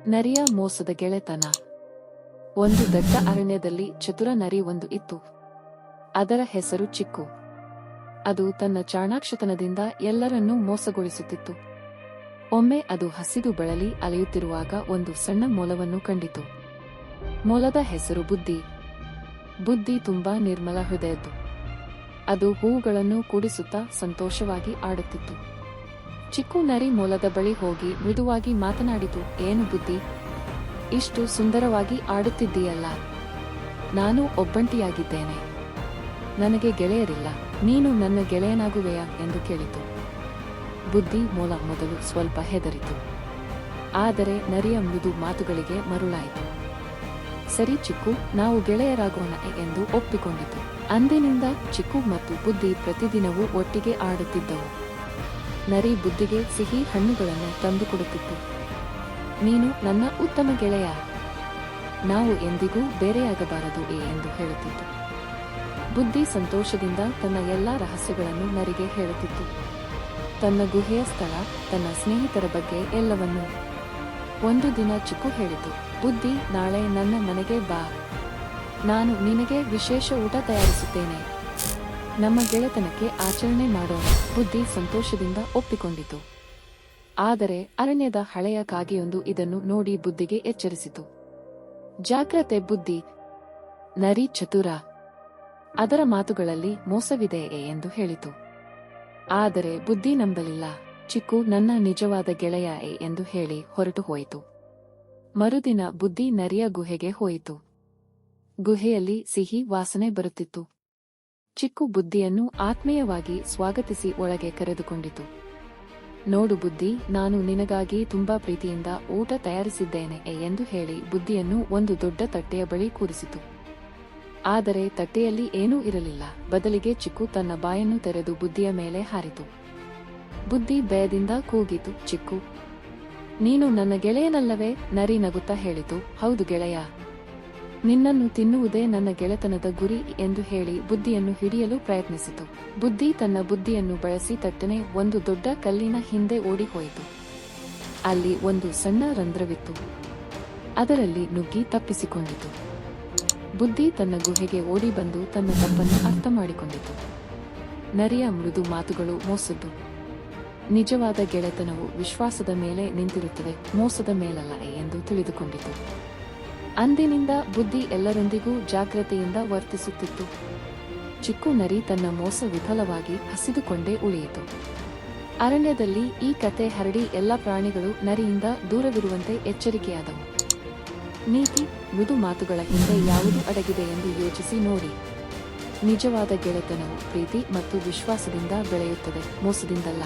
ನರಿಯ ಮೋಸದ ಗೆಳೆತನ. ಒಂದು ದೊಡ್ಡ ಅರಣ್ಯದಲ್ಲಿ ಚತುರ ನರಿ ಒಂದು ಇತ್ತು. ಅದರ ಹೆಸರು ಚಿಕ್ಕು. ಅದು ತನ್ನ ಚಾಣಾಕ್ಷತನದಿಂದ ಎಲ್ಲರನ್ನೂ ಮೋಸಗೊಳಿಸುತ್ತಿತ್ತು. ಒಮ್ಮೆ ಅದು ಹಸಿದು ಬಳಲಿ ಅಲೆಯುತ್ತಿರುವಾಗ ಒಂದು ಸಣ್ಣ ಮೊಲವನ್ನು ಕಂಡಿತು. ಮೊಲದ ಹೆಸರು ಬುದ್ಧಿ. ಬುದ್ಧಿ ತುಂಬಾ ನಿರ್ಮಲ ಹೃದಯದ್ದು. ಅದು ಹೂವುಗಳನ್ನು ಕೂಡಿಸುತ್ತಾ ಸಂತೋಷವಾಗಿ ಆಡುತ್ತಿತ್ತು. ಚಿಕ್ಕು ನರಿ ಮೊಲದ ಬಳಿ ಹೋಗಿ ಮೃದುವಾಗಿ ಮಾತನಾಡಿತು. ಏನು ಬುದ್ಧಿ, ಇಷ್ಟು ಸುಂದರವಾಗಿ ಆಡುತ್ತಿದ್ದೀಯಲ್ಲ? ನಾನು ಒಬ್ಬಂಟಿಯಾಗಿದ್ದೇನೆ. ನನಗೆ ಗೆಳೆಯರಿಲ್ಲ. ನೀನು ನನ್ನ ಗೆಳೆಯನಾಗುವೆಯಾ ಎಂದು ಕೇಳಿತು. ಬುದ್ಧಿ ಮೊಲ ಮೊದಲು ಸ್ವಲ್ಪ ಹೆದರಿತು. ಆದರೆ ನರಿಯ ಮೃದು ಮಾತುಗಳಿಗೆ ಮರುಳಾಯಿತು. ಸರಿ ಚಿಕ್ಕು, ನಾವು ಗೆಳೆಯರಾಗೋಣ ಎಂದು ಒಪ್ಪಿಕೊಂಡಿತು. ಅಂದಿನಿಂದ ಚಿಕ್ಕು ಮತ್ತು ಬುದ್ಧಿ ಪ್ರತಿದಿನವೂ ಒಟ್ಟಿಗೆ ಆಡುತ್ತಿದ್ದವು. ನರಿ ಬುದ್ಧಿಗೆ ಸಿಹಿ ಹಣ್ಣುಗಳನ್ನು ತಂದುಕೊಡುತ್ತಿತ್ತು. ನೀನು ನನ್ನ ಉತ್ತಮ ಗೆಳೆಯ, ನಾವು ಎಂದಿಗೂ ಬೇರೆಯಾಗಬಾರದು ಎಂದು ಹೇಳುತ್ತಿತ್ತು. ಬುದ್ಧಿ ಸಂತೋಷದಿಂದ ತನ್ನ ಎಲ್ಲಾ ರಹಸ್ಯಗಳನ್ನು ನರಿಗೆ ಹೇಳುತ್ತಿತ್ತು. ತನ್ನ ಗುಹೆಯ ಸ್ಥಳ, ತನ್ನ ಸ್ನೇಹಿತರ ಬಗ್ಗೆ ಎಲ್ಲವನ್ನೂ. ಒಂದು ದಿನ ಚಿಕ್ಕು ಹೇಳಿತು, ಬುದ್ಧಿ, ನಾಳೆ ನನ್ನ ಮನೆಗೆ ಬಾ. ನಾನು ನಿನಗೆ ವಿಶೇಷ ಊಟ ತಯಾರಿಸುತ್ತೇನೆ. ನಮ್ಮ ಗೆಳೆತನಕ್ಕೆ ಆಚರಣೆ ಮಾಡೋಣ. ಬುದ್ಧಿ ಸಂತೋಷದಿಂದ ಒಪ್ಪಿಕೊಂಡಿತು. ಆದರೆ ಅರಣ್ಯದ ಹಳೆಯ ಕಾಗೆಯೊಂದು ಇದನ್ನು ನೋಡಿ ಬುದ್ಧಿಗೆ ಎಚ್ಚರಿಸಿತು. ಜಾಗ್ರತೆ ಬುದ್ಧಿ, ನರಿ ಚತುರ. ಅದರ ಮಾತುಗಳಲ್ಲಿ ಮೋಸವಿದೆಯೇ ಎಂದು ಹೇಳಿತು. ಆದರೆ ಬುದ್ಧಿ ನಂಬಲಿಲ್ಲ. ಚಿಕ್ಕು ನನ್ನ ನಿಜವಾದ ಗೆಳೆಯ ಎಂದು ಹೇಳಿ ಹೊರಟು ಹೋಯಿತು. ಮರುದಿನ ಬುದ್ಧಿ ನರಿಯ ಗುಹೆಗೆ ಹೋಯಿತು. ಗುಹೆಯಲ್ಲಿ ಸಿಹಿ ವಾಸನೆ ಬರುತ್ತಿತ್ತು. ಚಿಕ್ಕು ಬುದ್ಧಿಯನ್ನು ಆತ್ಮೀಯವಾಗಿ ಸ್ವಾಗತಿಸಿ ಒಳಗೆ ಕರೆದುಕೊಂಡಿತು. ನೋಡು ಬುದ್ಧಿ, ನಾನು ನಿನಗಾಗಿ ತುಂಬಾ ಪ್ರೀತಿಯಿಂದ ಊಟ ತಯಾರಿಸಿದ್ದೇನೆ ಎಂದು ಹೇಳಿ ಬುದ್ಧಿಯನ್ನು ಒಂದು ದೊಡ್ಡ ತಟ್ಟೆಯ ಬಳಿ ಕೂರಿಸಿತು. ಆದರೆ ತಟ್ಟೆಯಲ್ಲಿ ಏನೂ ಇರಲಿಲ್ಲ. ಬದಲಿಗೆ ಚಿಕ್ಕು ತನ್ನ ಬಾಯನ್ನು ತೆರೆದು ಬುದ್ಧಿಯ ಮೇಲೆ ಹಾರಿತು. ಬುದ್ಧಿ ಭಯದಿಂದ ಕೂಗಿತು, ಚಿಕ್ಕು, ನೀನು ನನ್ನ ಗೆಳೆಯನಲ್ಲವೇ? ನರಿ ನಗುತ್ತಾ ಹೇಳಿತು, ಹೌದು ಗೆಳೆಯ, ನಿನ್ನನ್ನು ತಿನ್ನುವುದೇ ನನ್ನ ಗೆಳೆತನದ ಗುರಿ ಎಂದು ಹೇಳಿ ಬುದ್ಧಿಯನ್ನು ಹಿಡಿಯಲು ಪ್ರಯತ್ನಿಸಿತು. ಬುದ್ಧಿ ತನ್ನ ಬುದ್ಧಿಯನ್ನು ಬಳಸಿ ತಟ್ಟನೆ ಒಂದು ದೊಡ್ಡ ಕಲ್ಲಿನ ಹಿಂದೆ ಓಡಿ ಹೋಯಿತು. ಅಲ್ಲಿ ಒಂದು ಸಣ್ಣ ರಂಧ್ರವಿತ್ತು. ಅದರಲ್ಲಿ ನುಗ್ಗಿ ತಪ್ಪಿಸಿಕೊಂಡಿತು. ಬುದ್ಧಿ ತನ್ನ ಗುಹೆಗೆ ಓಡಿ ಬಂದು ತನ್ನ ತಪ್ಪನ್ನು ಅರ್ಥ ಮಾಡಿಕೊಂಡಿತು. ನರಿಯ ಮೃದು ಮಾತುಗಳು ಮೋಸದ್ದು. ನಿಜವಾದ ಗೆಳೆತನವು ವಿಶ್ವಾಸದ ಮೇಲೆ ನಿಂತಿರುತ್ತದೆ, ಮೋಸದ ಮೇಲಲ್ಲ ಎಂದು ತಿಳಿದುಕೊಂಡಿತು. ಅಂದಿನಿಂದ ಬುದ್ಧಿ ಎಲ್ಲರೊಂದಿಗೂ ಜಾಗ್ರತೆಯಿಂದ ವರ್ತಿಸುತ್ತಿತ್ತು. ಚಿಕ್ಕು ನರಿ ತನ್ನ ಮೋಸ ವಿಫಲವಾಗಿ ಹಸಿದುಕೊಂಡೇ ಉಳಿಯಿತು. ಅರಣ್ಯದಲ್ಲಿ ಈ ಕತೆ ಹರಡಿ ಎಲ್ಲ ಪ್ರಾಣಿಗಳು ನರಿಯಿಂದ ದೂರವಿರುವಂತೆ ಎಚ್ಚರಿಕೆಯಾದವು. ನೀತಿ, ಮೃದು ಮಾತುಗಳ ಹಿಂದೆ ಯಾವುದು ಅಡಗಿದೆ ಎಂದು ಯೋಚಿಸಿ ನೋಡಿ. ನಿಜವಾದ ಗೆಳೆತನವು ಪ್ರೀತಿ ಮತ್ತು ವಿಶ್ವಾಸದಿಂದ ಬೆಳೆಯುತ್ತದೆ, ಮೋಸದಿಂದಲ್ಲ.